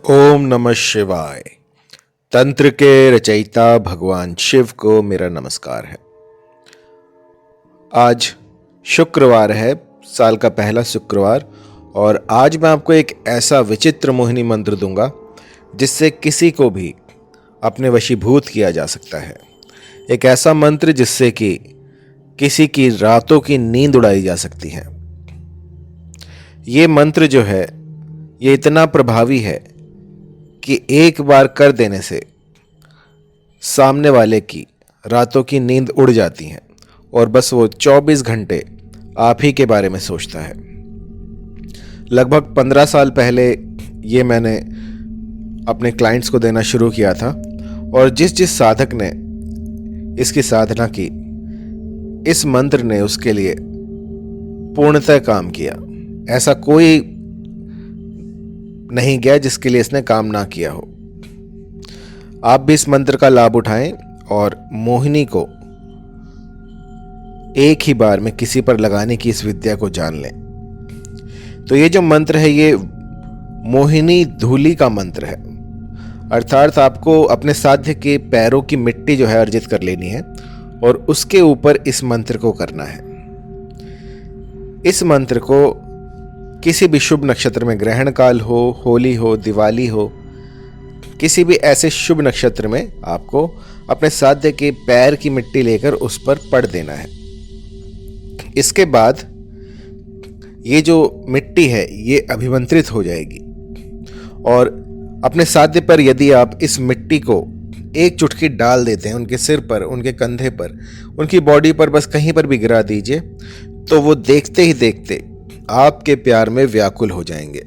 ओम नमः शिवाय। तंत्र के रचयिता भगवान शिव को मेरा नमस्कार है। आज शुक्रवार है, साल का पहला शुक्रवार, और आज मैं आपको एक ऐसा विचित्र मोहिनी मंत्र दूंगा जिससे किसी को भी अपने वशीभूत किया जा सकता है। एक ऐसा मंत्र जिससे कि किसी की रातों की नींद उड़ाई जा सकती है। ये मंत्र जो है ये इतना प्रभावी है कि एक बार कर देने से सामने वाले की रातों की नींद उड़ जाती है और बस वो 24 घंटे आप ही के बारे में सोचता है। लगभग 15 साल पहले ये मैंने अपने क्लाइंट्स को देना शुरू किया था, और जिस साधक ने इसकी साधना की, इस मंत्र ने उसके लिए पूर्णतः काम किया। ऐसा कोई नहीं गया जिसके लिए इसने काम ना किया हो। आप भी इस मंत्र का लाभ उठाएं और मोहिनी को एक ही बार में किसी पर लगाने की इस विद्या को जान लें। तो ये जो मंत्र है ये मोहिनी धूली का मंत्र है, अर्थात आपको अपने साध्य के पैरों की मिट्टी जो है अर्जित कर लेनी है और उसके ऊपर इस मंत्र को करना है। इस मंत्र को किसी भी शुभ नक्षत्र में, ग्रहण काल हो, होली हो, दिवाली हो, किसी भी ऐसे शुभ नक्षत्र में आपको अपने साध्य के पैर की मिट्टी लेकर उस पर पड़ देना है। इसके बाद ये जो मिट्टी है ये अभिमंत्रित हो जाएगी और अपने साध्य पर यदि आप इस मिट्टी को एक चुटकी डाल देते हैं, उनके सिर पर, उनके कंधे पर, उनकी बॉडी पर, बस कहीं पर भी गिरा दीजिए, तो वो देखते ही देखते आपके प्यार में व्याकुल हो जाएंगे।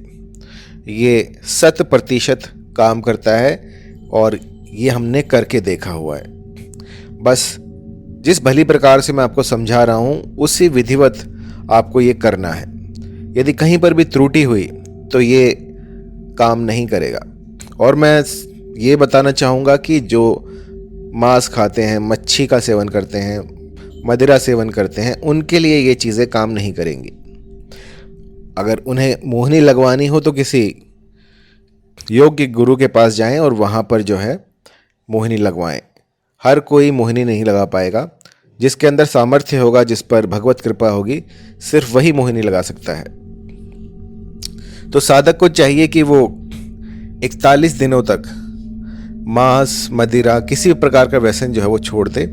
ये 100% काम करता है और ये हमने करके देखा हुआ है। बस जिस भली प्रकार से मैं आपको समझा रहा हूँ उसी विधिवत आपको ये करना है। यदि कहीं पर भी त्रुटि हुई तो ये काम नहीं करेगा। और मैं ये बताना चाहूँगा कि जो मांस खाते हैं, मच्छी का सेवन करते हैं, मदिरा सेवन करते हैं, उनके लिए ये चीज़ें काम नहीं करेंगी। अगर उन्हें मोहिनी लगवानी हो तो किसी योग्य गुरु के पास जाएं और वहाँ पर जो है मोहिनी लगवाएं। हर कोई मोहिनी नहीं लगा पाएगा। जिसके अंदर सामर्थ्य होगा, जिस पर भगवत कृपा होगी, सिर्फ वही मोहिनी लगा सकता है। तो साधक को चाहिए कि वो 41 दिनों तक मांस, मदिरा, किसी प्रकार का व्यसन जो है वो छोड़ दे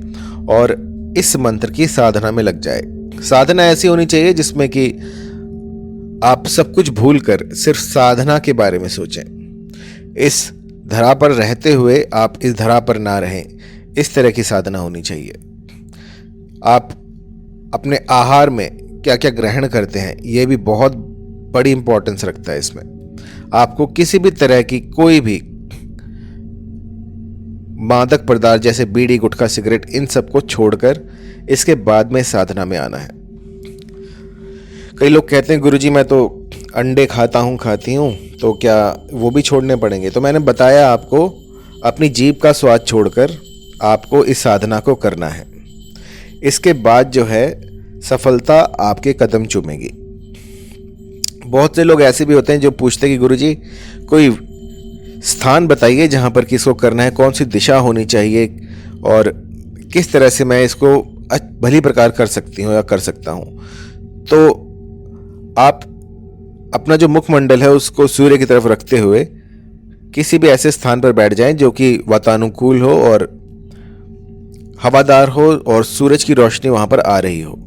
और इस मंत्र की साधना में लग जाए। साधना ऐसी होनी चाहिए जिसमें कि आप सब कुछ भूलकर सिर्फ साधना के बारे में सोचें। इस धरा पर रहते हुए आप इस धरा पर ना रहें, इस तरह की साधना होनी चाहिए। आप अपने आहार में क्या क्या ग्रहण करते हैं ये भी बहुत बड़ी इंपॉर्टेंस रखता है। इसमें आपको किसी भी तरह की कोई भी मादक पदार्थ जैसे बीड़ी, गुटखा, सिगरेट, इन सब को छोड़कर इसके बाद में साधना में आना है। कई लोग कहते हैं गुरुजी मैं तो अंडे खाती हूँ, तो क्या वो भी छोड़ने पड़ेंगे? तो मैंने बताया आपको, अपनी जीभ का स्वाद छोड़कर आपको इस साधना को करना है। इसके बाद जो है सफलता आपके कदम चूमेगी। बहुत से लोग ऐसे भी होते हैं जो पूछते हैं कि गुरुजी कोई स्थान बताइए जहाँ पर किसको करना है, कौन सी दिशा होनी चाहिए और किस तरह से मैं इसको भली प्रकार कर सकती हूँ या कर सकता हूँ। तो आप अपना जो मुखमंडल है उसको सूर्य की तरफ रखते हुए किसी भी ऐसे स्थान पर बैठ जाएं जो कि वातानुकूल हो और हवादार हो और सूरज की रोशनी वहां पर आ रही हो।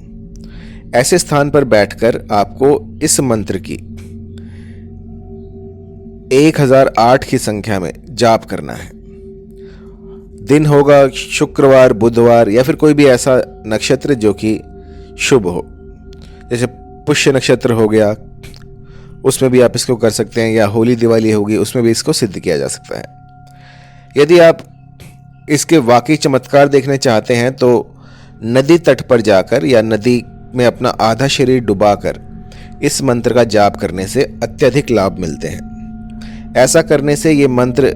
ऐसे स्थान पर बैठकर आपको इस मंत्र की 1008 की संख्या में जाप करना है। दिन होगा शुक्रवार, बुधवार या फिर कोई भी ऐसा नक्षत्र जो कि शुभ हो, जैसे पुष्य नक्षत्र हो गया, उसमें भी आप इसको कर सकते हैं, या होली दिवाली होगी उसमें भी इसको सिद्ध किया जा सकता है। यदि आप इसके वाकई चमत्कार देखने चाहते हैं तो नदी तट पर जाकर या नदी में अपना आधा शरीर डुबाकर इस मंत्र का जाप करने से अत्यधिक लाभ मिलते हैं। ऐसा करने से ये मंत्र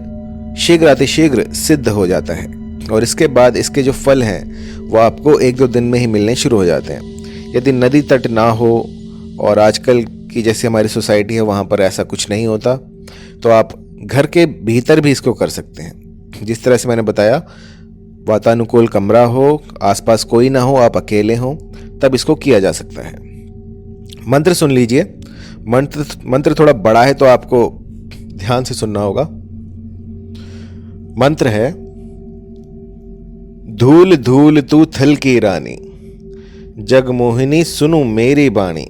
शीघ्र अतिशीघ्र सिद्ध हो जाता है और इसके बाद इसके जो फल हैं वो आपको 1-2 दिन में ही मिलने शुरू हो जाते हैं। यदि नदी तट ना हो और आजकल की जैसे हमारी सोसाइटी है वहाँ पर ऐसा कुछ नहीं होता, तो आप घर के भीतर भी इसको कर सकते हैं। जिस तरह से मैंने बताया, वातानुकूल कमरा हो, आसपास कोई ना हो, आप अकेले हों, तब इसको किया जा सकता है। मंत्र सुन लीजिए। मंत्र थोड़ा बड़ा है तो आपको ध्यान से सुनना होगा। मंत्र है, धूल धूल तू थल की रानी, जग मोहिनी सुनु मेरी बाणी,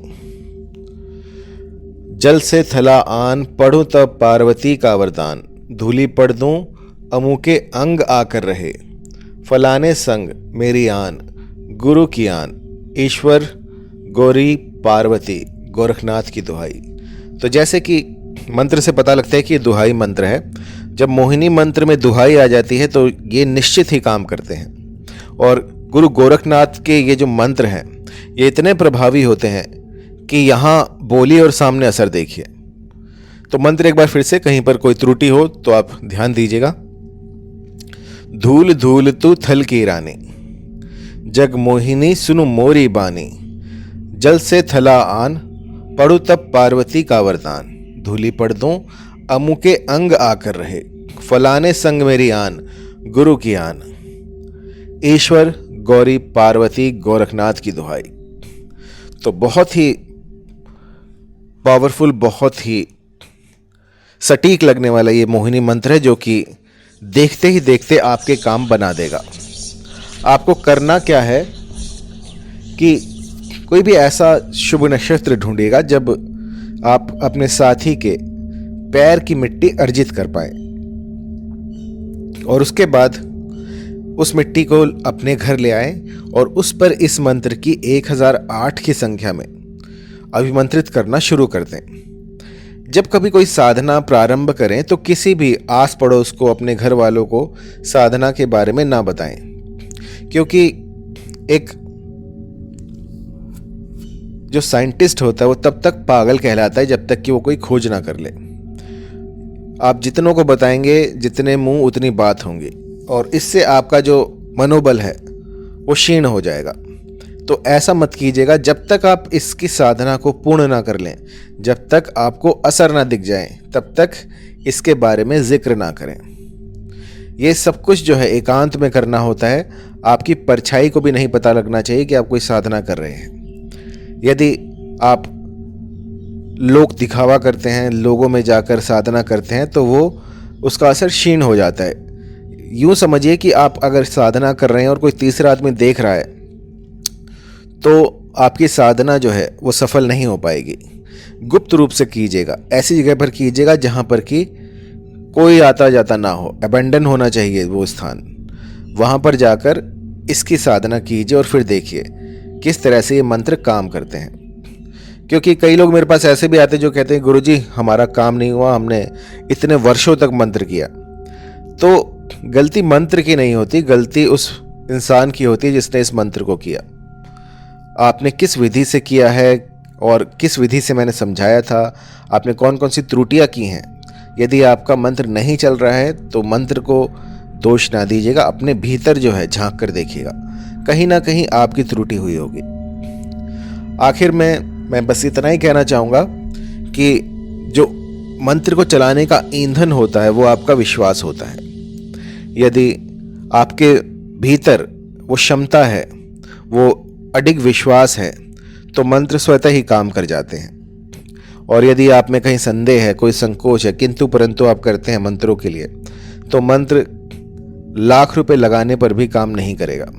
जल से थला आन पढ़ूं तब पार्वती का वरदान, धूली पढ़ दूं अमुके अंग आकर रहे, फलाने संग मेरी आन गुरु की आन, ईश्वर गौरी पार्वती गोरखनाथ की दुहाई। तो जैसे कि मंत्र से पता लगता है कि ये दुहाई मंत्र है। जब मोहिनी मंत्र में दुहाई आ जाती है तो ये निश्चित ही काम करते हैं। और गुरु गोरखनाथ के ये जो मंत्र हैं ये इतने प्रभावी होते हैं कि यहाँ बोलिए और सामने असर देखिए। तो मंत्र एक बार फिर से, कहीं पर कोई त्रुटि हो तो आप ध्यान दीजिएगा। धूल धूल तू थल की रानी, जग मोहिनी सुनु मोरी बानी, जल से थला आन पढ़ू तब पार्वती का वरदान, धूली पढ़ दूं अमुके अंग आकर रहे, फलाने संग मेरी आन गुरु की आन, ईश्वर गौरी पार्वती गोरखनाथ की दुहाई। तो बहुत ही पावरफुल, बहुत ही सटीक लगने वाला ये मोहिनी मंत्र है, जो कि देखते ही देखते आपके काम बना देगा। आपको करना क्या है कि कोई भी ऐसा शुभ नक्षत्र ढूंढिएगा जब आप अपने साथी के पैर की मिट्टी अर्जित कर पाए, और उसके बाद उस मिट्टी को अपने घर ले आए और उस पर इस मंत्र की 1008 की संख्या में अभिमंत्रित करना शुरू कर दें। जब कभी कोई साधना प्रारंभ करें तो किसी भी आस पड़ोस को, अपने घर वालों को साधना के बारे में ना बताएं, क्योंकि एक जो साइंटिस्ट होता है वो तब तक पागल कहलाता है जब तक कि वो कोई खोज ना कर ले। आप जितनों को बताएंगे, जितने मुंह उतनी बात होंगी, और इससे आपका जो मनोबल है वो क्षीण हो जाएगा। तो ऐसा मत कीजिएगा जब तक आप इसकी साधना को पूर्ण ना कर लें, जब तक आपको असर ना दिख जाए, तब तक इसके बारे में जिक्र ना करें। ये सब कुछ जो है एकांत में करना होता है। आपकी परछाई को भी नहीं पता लगना चाहिए कि आप कोई साधना कर रहे हैं। यदि आप लोक दिखावा करते हैं, लोगों में जाकर साधना करते हैं, तो वो उसका असर क्षीण हो जाता है। यूँ समझिए कि आप अगर साधना कर रहे हैं और कोई तीसरा आदमी देख रहा है तो आपकी साधना जो है वो सफल नहीं हो पाएगी। गुप्त रूप से कीजिएगा, ऐसी जगह पर कीजिएगा जहाँ पर कि कोई आता जाता ना हो, अबेंडन होना चाहिए वो स्थान। वहाँ पर जाकर इसकी साधना कीजिए और फिर देखिए किस तरह से ये मंत्र काम करते हैं। क्योंकि कई लोग मेरे पास ऐसे भी आते हैं जो कहते हैं, गुरुजी हमारा काम नहीं हुआ, हमने इतने वर्षों तक मंत्र किया। तो गलती मंत्र की नहीं होती, गलती उस इंसान की होती है जिसने इस मंत्र को किया। आपने किस विधि से किया है और किस विधि से मैंने समझाया था, आपने कौन कौन सी त्रुटियां की हैं। यदि आपका मंत्र नहीं चल रहा है तो मंत्र को दोष ना दीजिएगा, अपने भीतर जो है झांक कर देखिएगा, कहीं ना कहीं आपकी त्रुटि हुई होगी। आखिर में मैं बस इतना ही कहना चाहूँगा कि जो मंत्र को चलाने का ईंधन होता है वो आपका विश्वास होता है। यदि आपके भीतर वो क्षमता है, वो अडिग विश्वास है, तो मंत्र स्वतः ही काम कर जाते हैं। और यदि आप में कहीं संदेह है, कोई संकोच है, किंतु परंतु आप करते हैं मंत्रों के लिए, तो मंत्र लाख रुपए लगाने पर भी काम नहीं करेगा।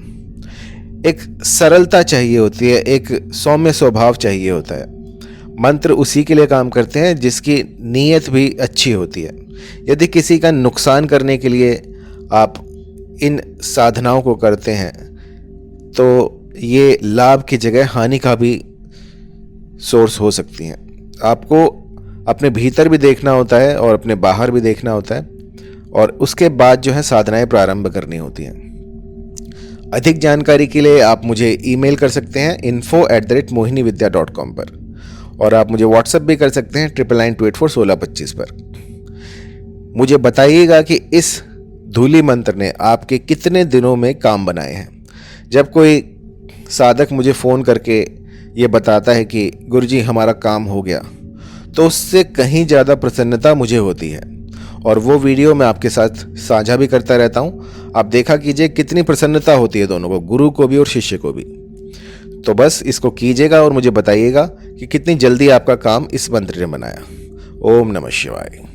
एक सरलता चाहिए होती है, एक सौम्य स्वभाव चाहिए होता है। मंत्र उसी के लिए काम करते हैं जिसकी नीयत भी अच्छी होती है। यदि किसी का नुकसान करने के लिए आप इन साधनाओं को करते हैं तो ये लाभ की जगह हानि का भी सोर्स हो सकती हैं। आपको अपने भीतर भी देखना होता है और अपने बाहर भी देखना होता है, और उसके बाद जो है साधनाएं प्रारंभ करनी होती हैं। अधिक जानकारी के लिए आप मुझे ईमेल कर सकते हैं info@mohinividya.com पर, और आप मुझे व्हाट्सएप भी कर सकते हैं 9992841625 पर। मुझे बताइएगा कि इस धूली मंत्र ने आपके कितने दिनों में काम बनाए हैं। जब कोई साधक मुझे फ़ोन करके ये बताता है कि गुरुजी हमारा काम हो गया, तो उससे कहीं ज़्यादा प्रसन्नता मुझे होती है। और वो वीडियो मैं आपके साथ साझा भी करता रहता हूँ। आप देखा कीजिए कितनी प्रसन्नता होती है दोनों को, गुरु को भी और शिष्य को भी। तो बस इसको कीजिएगा और मुझे बताइएगा कि कितनी जल्दी आपका काम इस मंत्र ने बनाया। ओम नमः शिवाय।